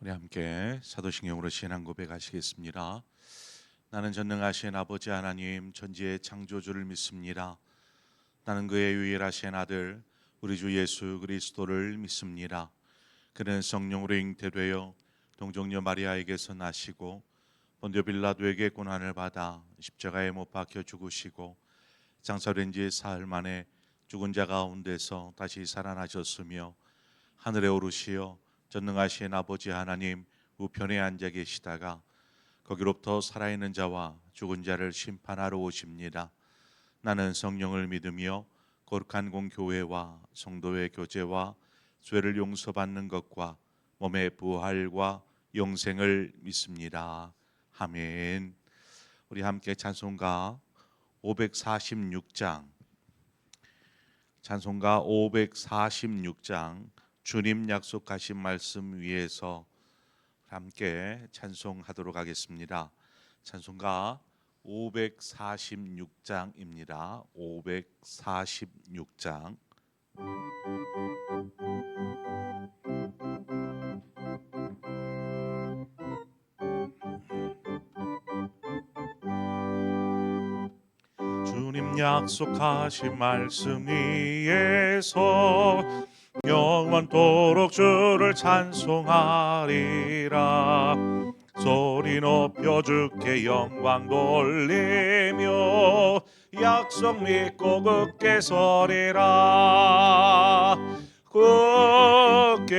우리 함께 사도신경으로 신앙 고백하시겠습니다. 나는 전능하신 아버지 하나님 천지의 창조주를 믿습니다. 나는 그의 유일하신 아들 우리 주 예수 그리스도를 믿습니다. 그는 성령으로 잉태되어 동정녀 마리아에게서 나시고 본디오 빌라도에게 고난을 받아 십자가에 못 박혀 죽으시고 장사된 지 사흘 만에 죽은 자 가운데서 다시 살아나셨으며 하늘에 오르시어 전능하신 아버지 하나님 우편에 앉아 계시다가 거기로부터 살아있는 자와 죽은 자를 심판하러 오십니다. 나는 성령을 믿으며 거룩한 공교회와 성도의 교제와 죄를 용서받는 것과 몸의 부활과 영생을 믿습니다. 아멘. 우리 함께 찬송가 546장 찬송가 546장 주님 약속하신 말씀 위에서 함께 찬송하도록 하겠습니다. 찬송가 546장입니다. 546장. 주님 약속하신 말씀 위에서 영원토록 주를 찬송하리라. 소리 높여 주께 영광 돌리며 약속 믿고 굳게 서리라. 굳게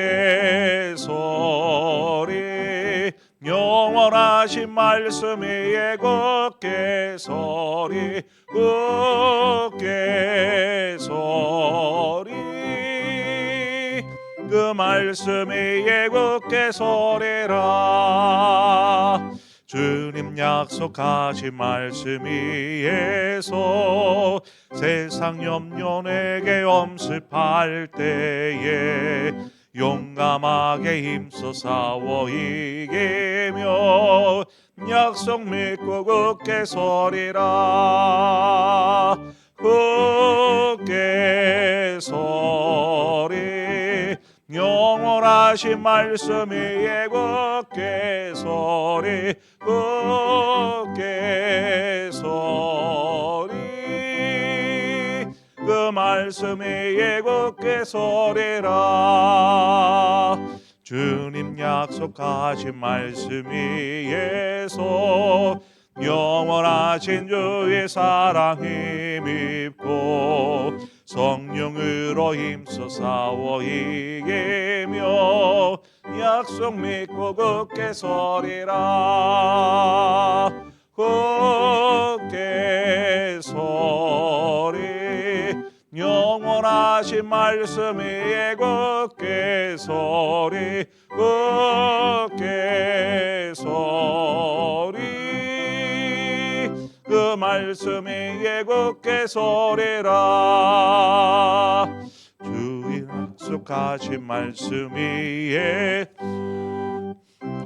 서리 영원하신 말씀 위에 굳게 서리. 굳게 서리 그 말씀 위에 굳게 서리라. 주님 약속하신 말씀 위에서 세상 염려 내게 엄습할 때에 용감하게 힘써 싸워 이기며 약속 믿고 굳게 서리라. 굳게 서리 영원하신 말씀 위에 굳게 서리. 굳게 서리 그 말씀 위에 굳게 서리라. 주님 약속하신 말씀 위에서 영원하신 주의 사랑 힘입고 성령으로 힘써 싸워 이기며 약속 믿고 굳게 서리라. 굳게 서리 영원하신 말씀 위에 굳게 서리. 굳게 서리 그 말씀 위에 굳게 서리라. 주의 약속하신 말씀 위에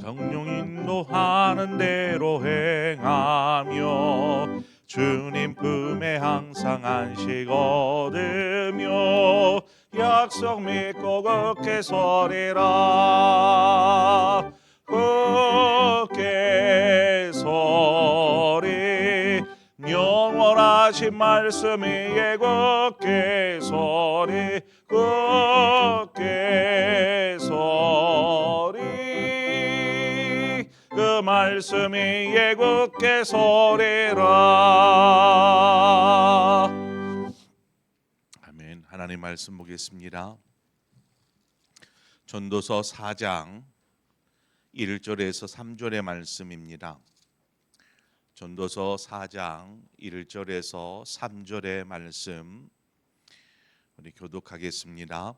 성령 인도하는 대로 행하며 주님 품에 항상 안식 얻으며 약속 믿고 굳게 서리라. 굳게 서리 영원하신 말씀 위에 굳게 서리. 굳게 서리 그 말씀 위에 굳게 서리라. 아멘. 하나님 말씀 보겠습니다. 전도서 4장 1절에서 3절의 말씀입니다. 전도서 4장 1절에서 3절의 말씀 우리 교독하겠습니다.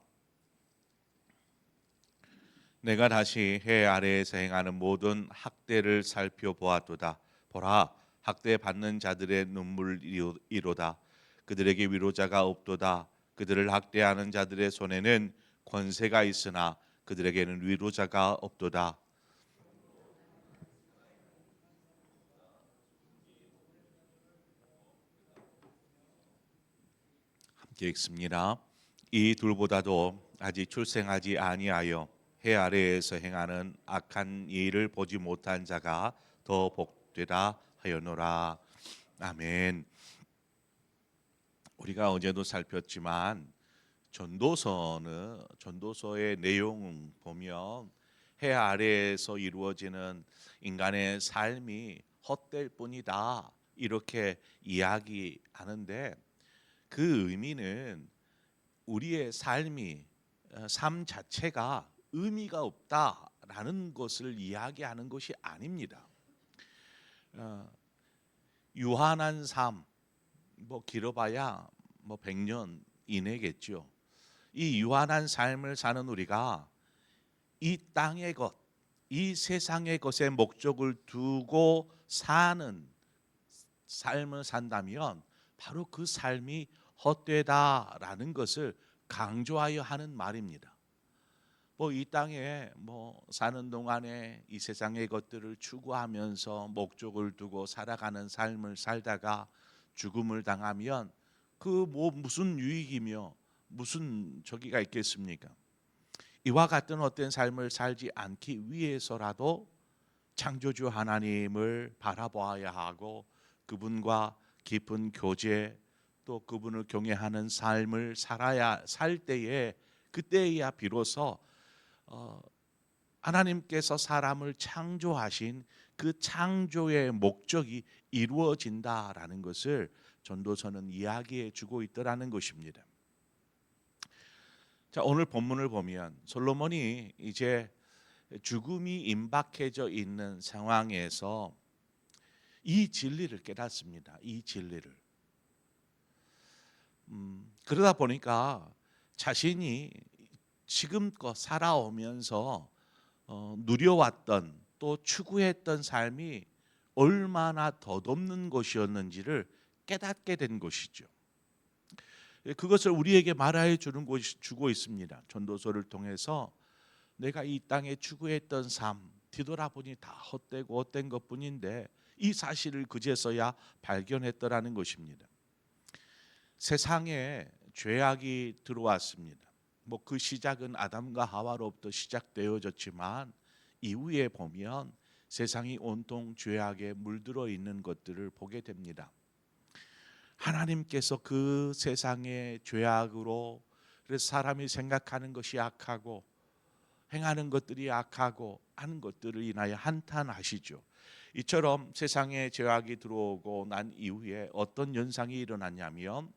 내가 다시 해 아래에서 행하는 모든 학대를 살펴보았도다. 보라, 학대 받는 자들의 눈물이로다. 그들에게 위로자가 없도다. 그들을 학대하는 자들의 손에는 권세가 있으나 그들에게는 위로자가 없도다. 함께 읽습니다. 이 둘보다도 아직 출생하지 아니하여 해 아래에서 행하는 악한 일을 보지 못한 자가 더 복되다 하였노라. 아멘. 우리가 어제도 살폈지만 전도서의 내용 보면 해 아래에서 이루어지는 인간의 삶이 헛될 뿐이다 이렇게 이야기하는데, 그 의미는 우리의 삶 자체가 의미가 없다라는 것을 이야기하는 것이 아닙니다. 유한한 삶, 길어봐야 100년 이내겠죠. 이 유한한 삶을 사는 우리가 이 땅의 것, 이 세상의 것에 목적을 두고 사는 삶을 산다면 바로 그 삶이 헛되다라는 것을 강조하여 하는 말입니다. 이 땅에 사는 동안에 이 세상의 것들을 추구하면서 목적을 두고 살아가는 삶을 살다가 죽음을 당하면 그 무슨 유익이며 무슨 저기가 있겠습니까? 이와 같은 어떤 삶을 살지 않기 위해서라도 창조주 하나님을 바라보아야 하고 그분과 깊은 교제, 또 그분을 경외하는 삶을 살 때에, 그때야 비로소 하나님께서 사람을 창조하신 그 창조의 목적이 이루어진다라는 것을 전도서는 이야기해 주고 있더라는 것입니다. 자, 오늘 본문을 보면 솔로몬이 이제 죽음이 임박해져 있는 상황에서 이 진리를 깨닫습니다. 이 진리를. 그러다 보니까 자신이 지금껏 살아오면서 누려왔던 또 추구했던 삶이 얼마나 덧없는 것이었는지를 깨닫게 된 것이죠. 그것을 우리에게 말하여 주고 있습니다. 전도서를 통해서 내가 이 땅에 추구했던 삶 뒤돌아보니 다 헛되고 헛된 것뿐인데 이 사실을 그제서야 발견했더라는 것입니다. 세상에 죄악이 들어왔습니다. 그 시작은 아담과 하와로부터 시작되어졌지만 이후에 보면 세상이 온통 죄악에 물들어 있는 것들을 보게 됩니다. 하나님께서 그 세상의 죄악으로, 그래서 사람이 생각하는 것이 악하고 행하는 것들이 악하고 하는 것들을 인하여 한탄하시죠. 이처럼 세상에 죄악이 들어오고 난 이후에 어떤 현상이 일어났냐면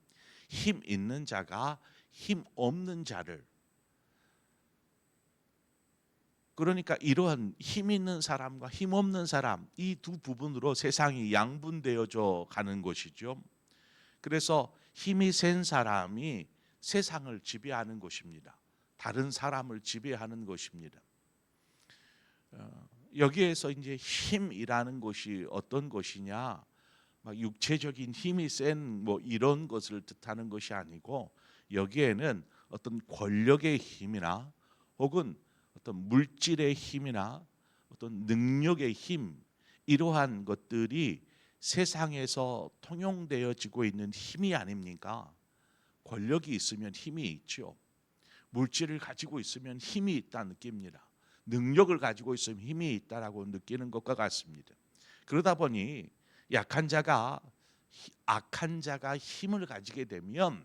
힘 있는 자가 힘 없는 자를, 그러니까 이러한 힘 있는 사람과 힘 없는 사람, 이 두 부분으로 세상이 양분되어져 가는 것이죠. 그래서 힘이 센 사람이 세상을 지배하는 것입니다. 다른 사람을 지배하는 것입니다. 여기에서 이제 힘이라는 것이 어떤 것이냐, 육체적인 힘이 센 이런 것을 뜻하는 것이 아니고, 여기에는 어떤 권력의 힘이나 혹은 어떤 물질의 힘이나 어떤 능력의 힘, 이러한 것들이 세상에서 통용되어지고 있는 힘이 아닙니까? 권력이 있으면 힘이 있죠. 물질을 가지고 있으면 힘이 있다 느낍니다. 능력을 가지고 있으면 힘이 있다라고 느끼는 것과 같습니다. 그러다 보니 악한 자가 힘을 가지게 되면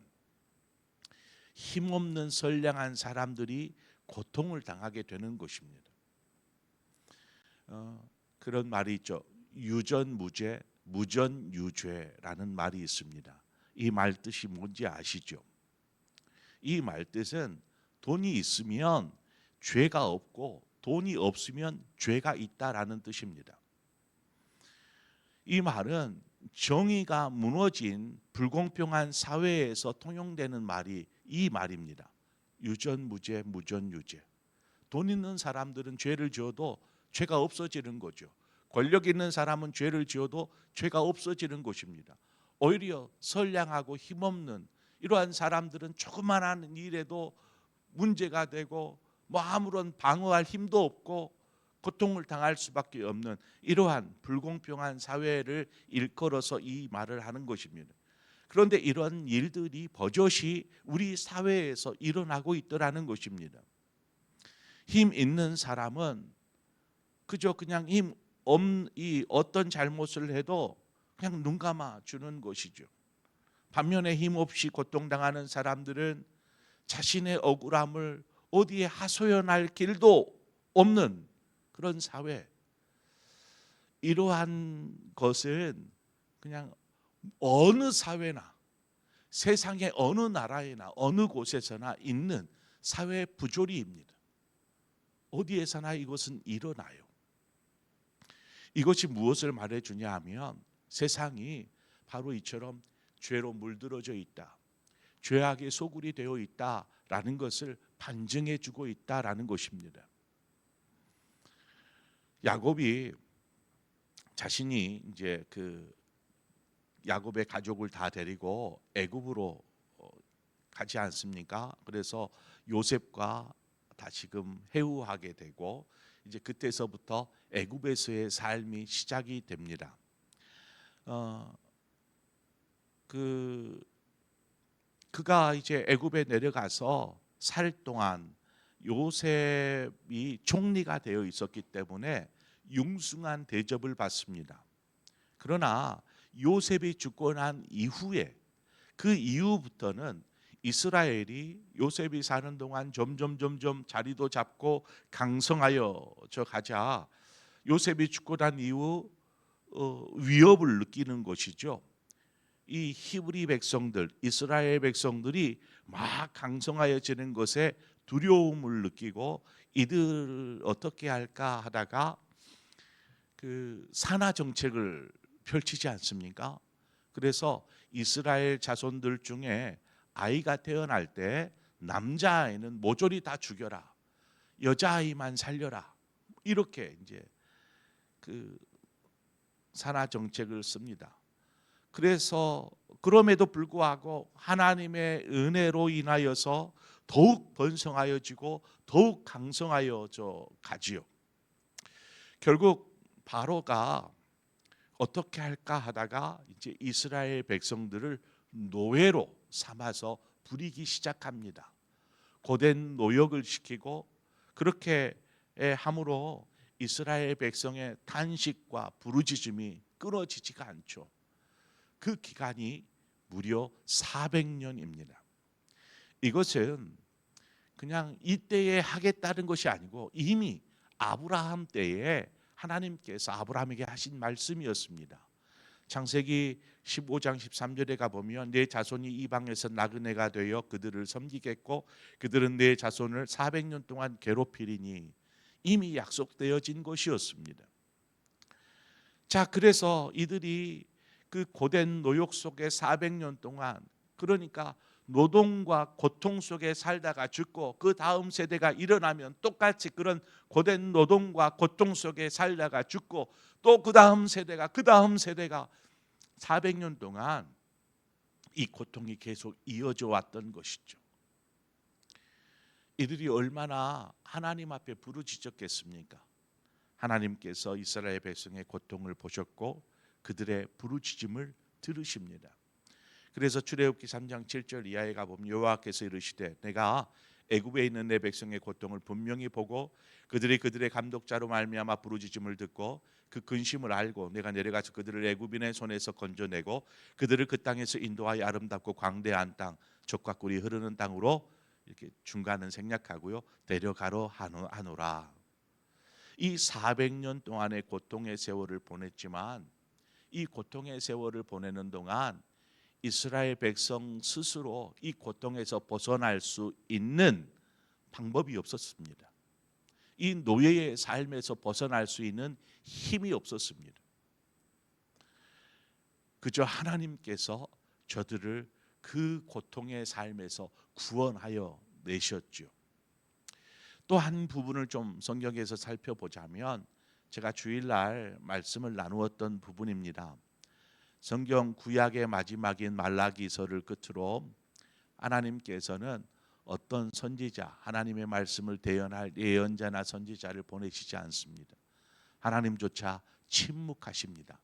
힘없는 선량한 사람들이 고통을 당하게 되는 것입니다. 그런 말이 있죠. 유전무죄, 무전유죄라는 말이 있습니다. 이 말 뜻이 뭔지 아시죠? 이 말 뜻은 돈이 있으면 죄가 없고 돈이 없으면 죄가 있다라는 뜻입니다. 이 말은 정의가 무너진 불공평한 사회에서 통용되는 말이 이 말입니다. 유전무죄, 무전유죄. 돈 있는 사람들은 죄를 지어도 죄가 없어지는 거죠. 권력 있는 사람은 죄를 지어도 죄가 없어지는 것입니다. 오히려 선량하고 힘없는 이러한 사람들은 조그만한 일에도 문제가 되고 아무런 방어할 힘도 없고 고통을 당할 수밖에 없는 이러한 불공평한 사회를 일컬어서 이 말을 하는 것입니다. 그런데 이런 일들이 버젓이 우리 사회에서 일어나고 있더라는 것입니다. 힘 있는 사람은 그저 그냥 이 어떤 잘못을 해도 그냥 눈 감아 주는 것이죠. 반면에 힘없이 고통당하는 사람들은 자신의 억울함을 어디에 하소연할 길도 없는 그런 사회. 이러한 것은 그냥 어느 사회나 세상의 어느 나라에나 어느 곳에서나 있는 사회 부조리입니다. 어디에서나 이것은 일어나요. 이것이 무엇을 말해주냐 하면 세상이 바로 이처럼 죄로 물들어져 있다, 죄악의 소굴이 되어 있다라는 것을 반증해 주고 있다라는 것입니다. 야곱이 자신이 이제 야곱의 가족을 다 데리고 애굽으로 가지 않습니까? 그래서 요셉과 다시금 회우하게 되고 이제 그때서부터 애굽에서의 삶이 시작이 됩니다. 그가 이제 애굽에 내려가서 살 동안 요셉이 총리가 되어 있었기 때문에 융숭한 대접을 받습니다. 그러나 요셉이 죽고 난 이후에 그 이후부터는 이스라엘이 요셉이 사는 동안 점점 자리도 잡고 강성하여 가자 요셉이 죽고 난 이후 위협을 느끼는 것이죠. 이 히브리 백성들, 이스라엘 백성들이 막 강성하여지는 것에 두려움을 느끼고 이들 어떻게 할까 하다가 산하 정책을 펼치지 않습니까? 그래서 이스라엘 자손들 중에 아이가 태어날 때 남자아이는 모조리 다 죽여라, 여자아이만 살려라, 이렇게 이제 산하 정책을 씁니다. 그래서 그럼에도 불구하고 하나님의 은혜로 인하여서 더욱 번성하여지고 더욱 강성하여져 가지요. 결국 바로가 어떻게 할까 하다가 이제 이스라엘 백성들을 노예로 삼아서 부리기 시작합니다. 고된 노역을 시키고 그렇게 함으로 이스라엘 백성의 탄식과 부르짖음이 끊어지지가 않죠. 그 기간이 무려 400년입니다. 이것은 그냥 이때에 하겠다는 것이 아니고 이미 아브라함 때에 하나님께서 아브라함에게 하신 말씀이었습니다. 창세기 15장 13절에 가보면 내 자손이 이방에서 나그네가 되어 그들을 섬기겠고 그들은 내 자손을 400년 동안 괴롭히리니 이미 약속되어진 것이었습니다. 자, 그래서 이들이 그 고된 노역 속에 400년 동안, 그러니까 노동과 고통 속에 살다가 죽고 그 다음 세대가 일어나면 똑같이 그런 고된 노동과 고통 속에 살다가 죽고 또 그 다음 세대가 400년 동안 이 고통이 계속 이어져 왔던 것이죠. 이들이 얼마나 하나님 앞에 부르짖었겠습니까? 하나님께서 이스라엘 백성의 고통을 보셨고 그들의 부르짖음을 들으십니다. 그래서 출애굽기 3장 7절 이하에 가보면 여호와께서 이르시되 내가 애굽에 있는 내 백성의 고통을 분명히 보고 그들의 감독자로 말미암아 부르짖음을 듣고 그 근심을 알고 내가 내려가서 그들을 애굽인의 손에서 건져내고 그들을 그 땅에서 인도하여 아름답고 광대한 땅, 젖과 꿀이 흐르는 땅으로, 이렇게 중간은 생략하고요, 데려가러 하노라. 이 400년 동안의 고통의 세월을 보냈지만 이 고통의 세월을 보내는 동안 이스라엘 백성 스스로 이 고통에서 벗어날 수 있는 방법이 없었습니다. 이 노예의 삶에서 벗어날 수 있는 힘이 없었습니다. 그저 하나님께서 저들을 그 고통의 삶에서 구원하여 내셨죠. 또 한 부분을 좀 성경에서 살펴보자면 제가 주일날 말씀을 나누었던 부분입니다. 성경 구약의 마지막인 말라기서를 끝으로 하나님께서는 어떤 선지자, 하나님의 말씀을 대언할 예언자나 선지자를 보내시지 않습니다. 하나님조차 침묵하십니다.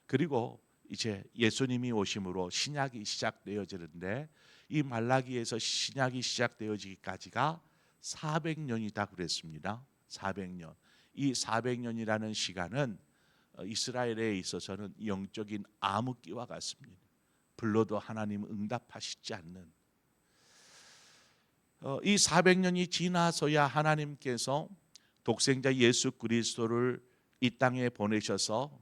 그리고 이제 예수님이 오심으로 신약이 시작되어지는데 이 말라기에서 신약이 시작되어지기까지가 400년이다 그랬습니다. 400년. 이 400년이라는 시간은 이스라엘에 있어서는 영적인 암흑기와 같습니다. 불러도 하나님 응답하시지 않는, 이 400년이 지나서야 하나님께서 독생자 예수 그리스도를 이 땅에 보내셔서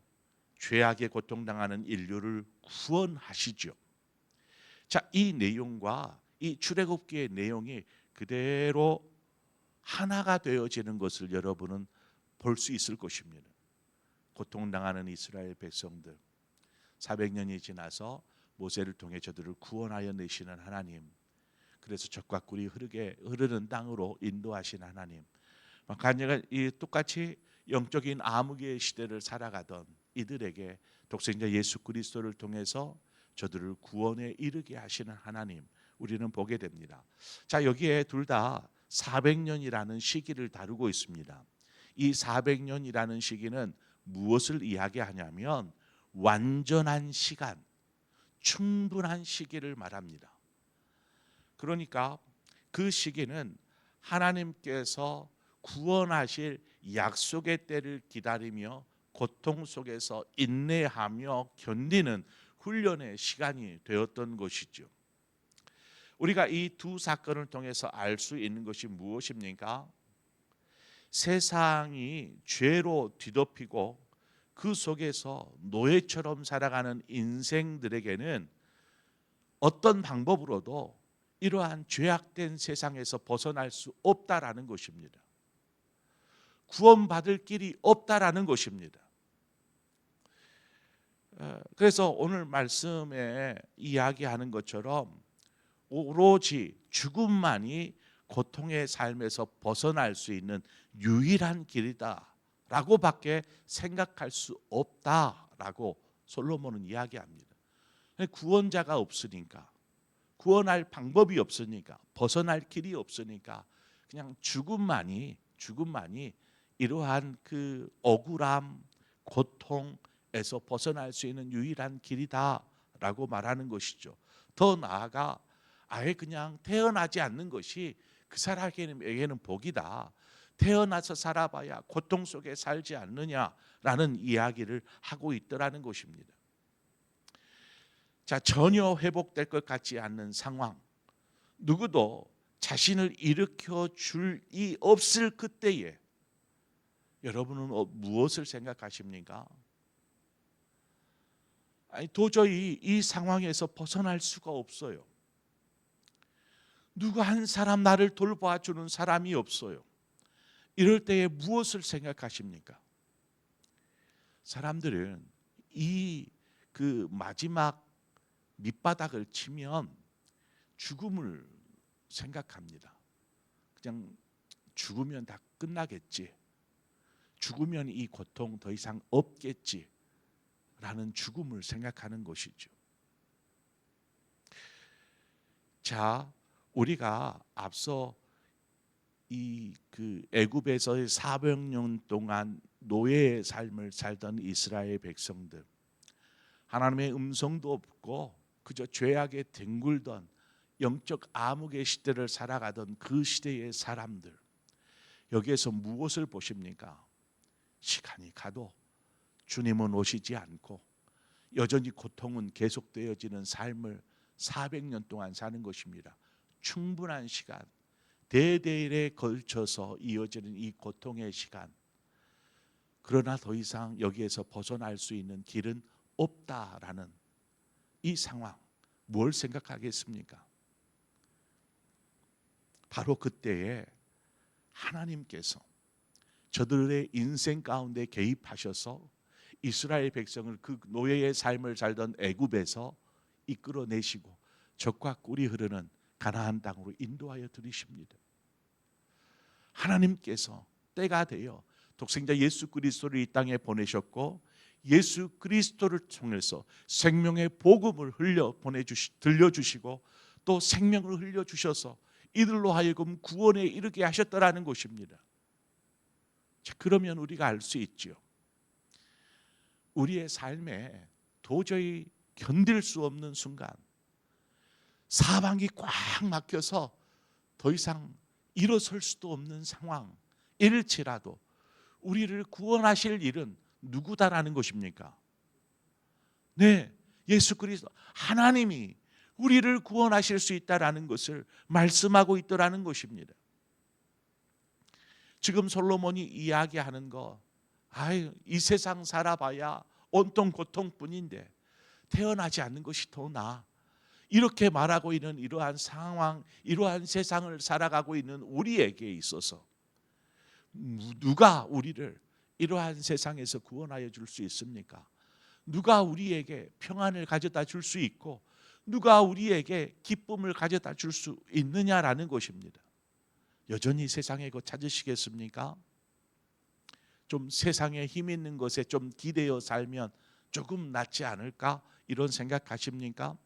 죄악에 고통당하는 인류를 구원하시죠. 자, 이 내용과 이 출애굽기의 내용이 그대로 하나가 되어지는 것을 여러분은 볼 수 있을 것입니다. 고통당하는 이스라엘 백성들, 400년이 지나서 모세를 통해 저들을 구원하여 내시는 하나님, 그래서 젖과 꿀이 흐르는 땅으로 인도하신 하나님, 간제가 똑같이 영적인 암흑의 시대를 살아가던 이들에게 독생자 예수 그리스도를 통해서 저들을 구원에 이르게 하시는 하나님, 우리는 보게 됩니다. 자, 여기에 둘 다 400년이라는 시기를 다루고 있습니다. 이 400년이라는 시기는 무엇을 이야기하냐면 완전한 시간, 충분한 시기를 말합니다. 그러니까 그 시기는 하나님께서 구원하실 약속의 때를 기다리며 고통 속에서 인내하며 견디는 훈련의 시간이 되었던 것이죠. 우리가 이 두 사건을 통해서 알 수 있는 것이 무엇입니까? 세상이 죄로 뒤덮이고 그 속에서 노예처럼 살아가는 인생들에게는 어떤 방법으로도 이러한 죄악된 세상에서 벗어날 수 없다라는 것입니다. 구원받을 길이 없다라는 것입니다. 그래서 오늘 말씀에 이야기하는 것처럼 오로지 죽음만이 고통의 삶에서 벗어날 수 있는 유일한 길이다라고밖에 생각할 수 없다라고 솔로몬은 이야기합니다. 구원자가 없으니까, 구원할 방법이 없으니까, 벗어날 길이 없으니까 그냥 죽음만이 이러한 그 억울함, 고통에서 벗어날 수 있는 유일한 길이다라고 말하는 것이죠. 더 나아가 아예 그냥 태어나지 않는 것이 그 사람에게는 복이다. 태어나서 살아봐야 고통 속에 살지 않느냐라는 이야기를 하고 있더라는 것입니다. 자, 전혀 회복될 것 같지 않는 상황, 누구도 자신을 일으켜 줄이 없을 그때에 여러분은 무엇을 생각하십니까? 아니, 도저히 이 상황에서 벗어날 수가 없어요. 누구 한 사람 나를 돌봐주는 사람이 없어요. 이럴 때에 무엇을 생각하십니까? 사람들은 이 그 마지막 밑바닥을 치면 죽음을 생각합니다. 그냥 죽으면 다 끝나겠지. 죽으면 이 고통 더 이상 없겠지. 라는 죽음을 생각하는 것이죠. 자, 우리가 앞서 이 그 애굽에서의 400년 동안 노예의 삶을 살던 이스라엘 백성들, 하나님의 음성도 없고 그저 죄악에 뒹굴던 영적 암흑의 시대를 살아가던 그 시대의 사람들, 여기에서 무엇을 보십니까? 시간이 가도 주님은 오시지 않고 여전히 고통은 계속되어지는 삶을 400년 동안 사는 것입니다. 충분한 시간, 대대에 걸쳐서 이어지는 이 고통의 시간, 그러나 더 이상 여기에서 벗어날 수 있는 길은 없다라는 이 상황, 뭘 생각하겠습니까? 바로 그때에 하나님께서 저들의 인생 가운데 개입하셔서 이스라엘 백성을 그 노예의 삶을 살던 애굽에서 이끌어내시고 젖과 꿀이 흐르는 가나안 땅으로 인도하여 들이십니다. 하나님께서 때가 되어 독생자 예수 그리스도를 이 땅에 보내셨고 예수 그리스도를 통해서 생명의 복음을 들려주시고 또 생명을 흘려주셔서 이들로 하여금 구원에 이르게 하셨다라는 것입니다. 자, 그러면 우리가 알 수 있죠. 우리의 삶에 도저히 견딜 수 없는 순간, 사방이 꽉 막혀서 더 이상 일어설 수도 없는 상황일지라도 우리를 구원하실 일은 누구다라는 것입니까? 네, 예수 그리스도 하나님이 우리를 구원하실 수 있다라는 것을 말씀하고 있더라는 것입니다. 지금 솔로몬이 이야기하는 거, 이 세상 살아봐야 온통 고통뿐인데 태어나지 않는 것이 더 나아. 이렇게 말하고 있는 이러한 상황, 이러한 세상을 살아가고 있는 우리에게 있어서 누가 우리를 이러한 세상에서 구원하여 줄 수 있습니까? 누가 우리에게 평안을 가져다 줄 수 있고 누가 우리에게 기쁨을 가져다 줄 수 있느냐라는 것입니다. 여전히 세상에 그 찾으시겠습니까? 좀 세상에 힘 있는 것에 좀 기대어 살면 조금 낫지 않을까? 이런 생각하십니까?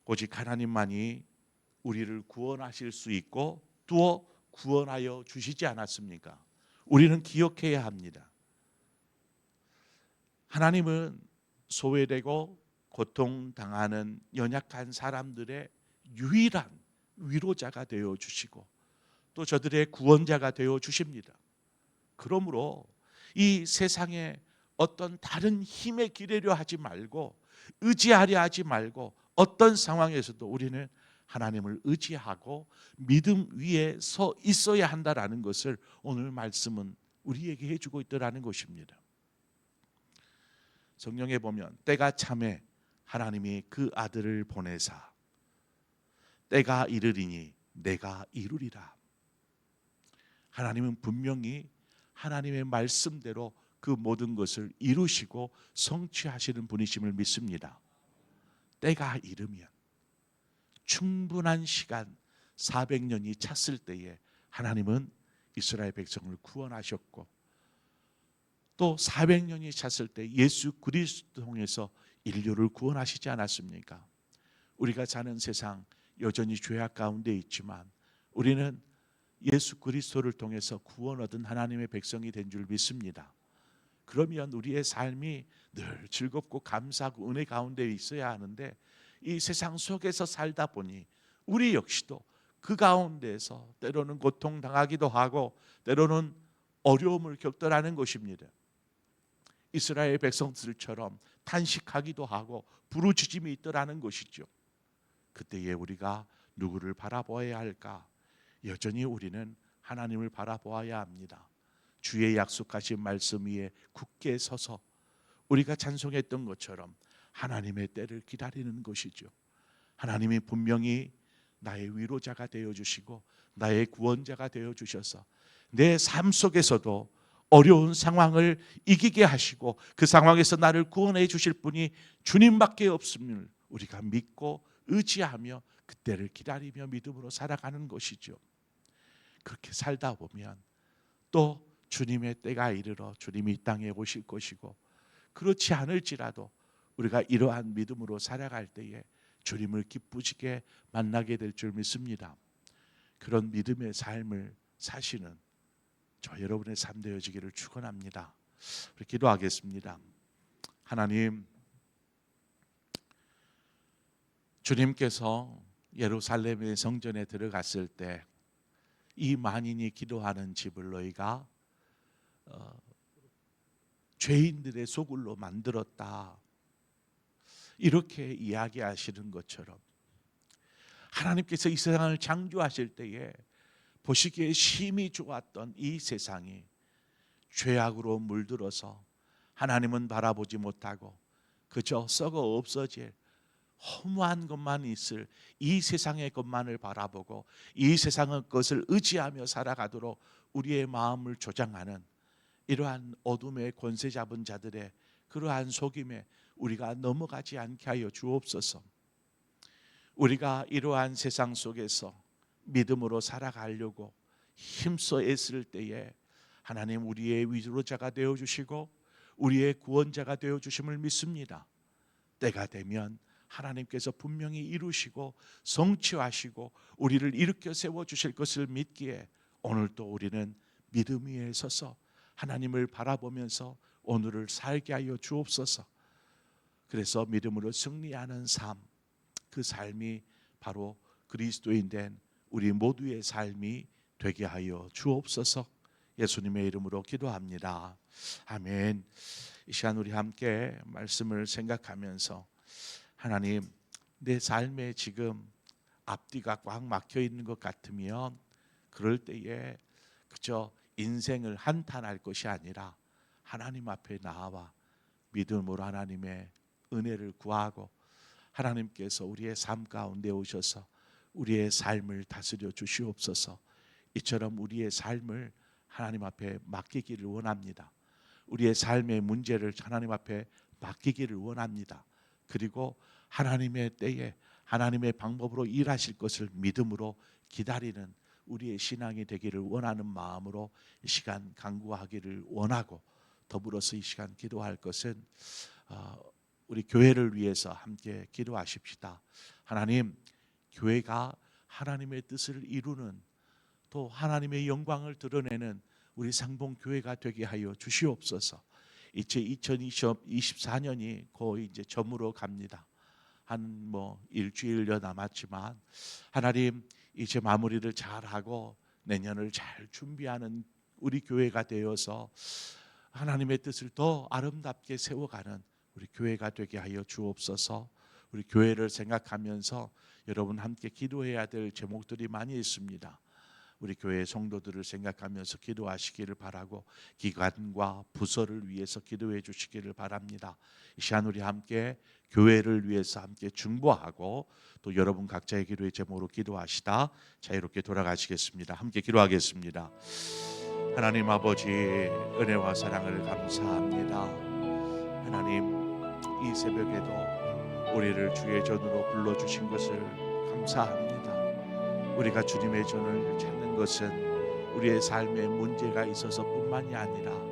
오직 하나님만이 우리를 구원하실 수 있고 또 구원하여 주시지 않았습니까? 우리는 기억해야 합니다. 하나님은 소외되고 고통당하는 연약한 사람들의 유일한 위로자가 되어 주시고 또 저들의 구원자가 되어 주십니다. 그러므로 이 세상에 어떤 다른 힘에 기대려 하지 말고 의지하려 하지 말고 어떤 상황에서도 우리는 하나님을 의지하고 믿음 위에 서 있어야 한다라는 것을 오늘 말씀은 우리에게 해주고 있더라는 것입니다. 성경에 보면 때가 참에 하나님이 그 아들을 보내사 때가 이르리니 내가 이루리라. 하나님은 분명히 하나님의 말씀대로 그 모든 것을 이루시고 성취하시는 분이심을 믿습니다. 때가 이르면 충분한 시간 400년이 찼을 때에 하나님은 이스라엘 백성을 구원하셨고 또 400년이 찼을 때 예수 그리스도 통해서 인류를 구원하시지 않았습니까? 우리가 사는 세상 여전히 죄악 가운데 있지만 우리는 예수 그리스도를 통해서 구원 얻은 하나님의 백성이 된 줄 믿습니다. 그러면 우리의 삶이 늘 즐겁고 감사하고 은혜 가운데 있어야 하는데 이 세상 속에서 살다 보니 우리 역시도 그 가운데서 때로는 고통당하기도 하고 때로는 어려움을 겪더라는 것입니다. 이스라엘 백성들처럼 탄식하기도 하고 부르짖음이 있더라는 것이죠. 그때에 우리가 누구를 바라보아야 할까? 여전히 우리는 하나님을 바라보아야 합니다. 주의 약속하신 말씀 위에 굳게 서서 우리가 찬송했던 것처럼 하나님의 때를 기다리는 것이죠. 하나님이 분명히 나의 위로자가 되어주시고 나의 구원자가 되어주셔서 내 삶 속에서도 어려운 상황을 이기게 하시고 그 상황에서 나를 구원해 주실 분이 주님밖에 없음을 우리가 믿고 의지하며 그때를 기다리며 믿음으로 살아가는 것이죠. 그렇게 살다 보면 또 주님의 때가 이르러 주님이 이 땅에 오실 것이고 그렇지 않을지라도 우리가 이러한 믿음으로 살아갈 때에 주님을 기쁘시게 만나게 될 줄 믿습니다. 그런 믿음의 삶을 사시는 저 여러분의 삶 되어지기를 축원합니다. 우리 기도하겠습니다. 하나님, 주님께서 예루살렘의 성전에 들어갔을 때 이 만인이 기도하는 집을 너희가 죄인들의 소굴로 만들었다. 이렇게 이야기하시는 것처럼 하나님께서 이 세상을 창조하실 때에 보시기에 심히 좋았던 이 세상이 죄악으로 물들어서 하나님은 바라보지 못하고 그저 썩어 없어질 허무한 것만 있을 이 세상의 것만을 바라보고 이 세상의 것을 의지하며 살아가도록 우리의 마음을 조장하는 이러한 어둠의 권세 잡은 자들의 그러한 속임에 우리가 넘어가지 않게 하여 주옵소서. 우리가 이러한 세상 속에서 믿음으로 살아가려고 힘써 애쓸 때에 하나님 우리의 위로자가 되어주시고 우리의 구원자가 되어주심을 믿습니다. 때가 되면 하나님께서 분명히 이루시고 성취하시고 우리를 일으켜 세워주실 것을 믿기에 오늘도 우리는 믿음 위에 서서 하나님을 바라보면서 오늘을 살게 하여 주옵소서. 그래서 믿음으로 승리하는 삶, 그 삶이 바로 그리스도인 된 우리 모두의 삶이 되게 하여 주옵소서. 예수님의 이름으로 기도합니다. 아멘. 이 시간 우리 함께 말씀을 생각하면서 하나님, 내 삶에 지금 앞뒤가 꽉 막혀 있는 것 같으면 그럴 때에 그저 인생을 한탄할 것이 아니라 하나님 앞에 나와 믿음으로 하나님의 은혜를 구하고 하나님께서 우리의 삶 가운데 오셔서 우리의 삶을 다스려 주시옵소서. 이처럼 우리의 삶을 하나님 앞에 맡기기를 원합니다. 우리의 삶의 문제를 하나님 앞에 맡기기를 원합니다. 그리고 하나님의 때에 하나님의 방법으로 일하실 것을 믿음으로 기다리는 우리의 신앙이 되기를 원하는 마음으로 이 시간 간구하기를 원하고, 더불어서 이 시간 기도할 것은 우리 교회를 위해서 함께 기도하십시다. 하나님, 교회가 하나님의 뜻을 이루는, 또 하나님의 영광을 드러내는 우리 상봉교회가 되게 하여 주시옵소서. 이제 2024년이 거의 이제 저물어 갑니다. 한 일주일여 남았지만 하나님, 이제 마무리를 잘하고 내년을 잘 준비하는 우리 교회가 되어서 하나님의 뜻을 더 아름답게 세워가는 우리 교회가 되게 하여 주옵소서. 우리 교회를 생각하면서 여러분 함께 기도해야 될 제목들이 많이 있습니다. 우리 교회 성도들을 생각하면서 기도하시기를 바라고, 기관과 부서를 위해서 기도해 주시기를 바랍니다. 이 시간 우리 함께 교회를 위해서 함께 중보하고, 또 여러분 각자의 기도의 제목으로 기도하시다 자유롭게 돌아가시겠습니다. 함께 기도하겠습니다. 하나님 아버지, 은혜와 사랑을 감사합니다. 하나님, 이 새벽에도 우리를 주의 전으로 불러주신 것을 감사합니다. 우리가 주님의 전을 찾는 것은 우리의 삶에 문제가 있어서 뿐만이 아니라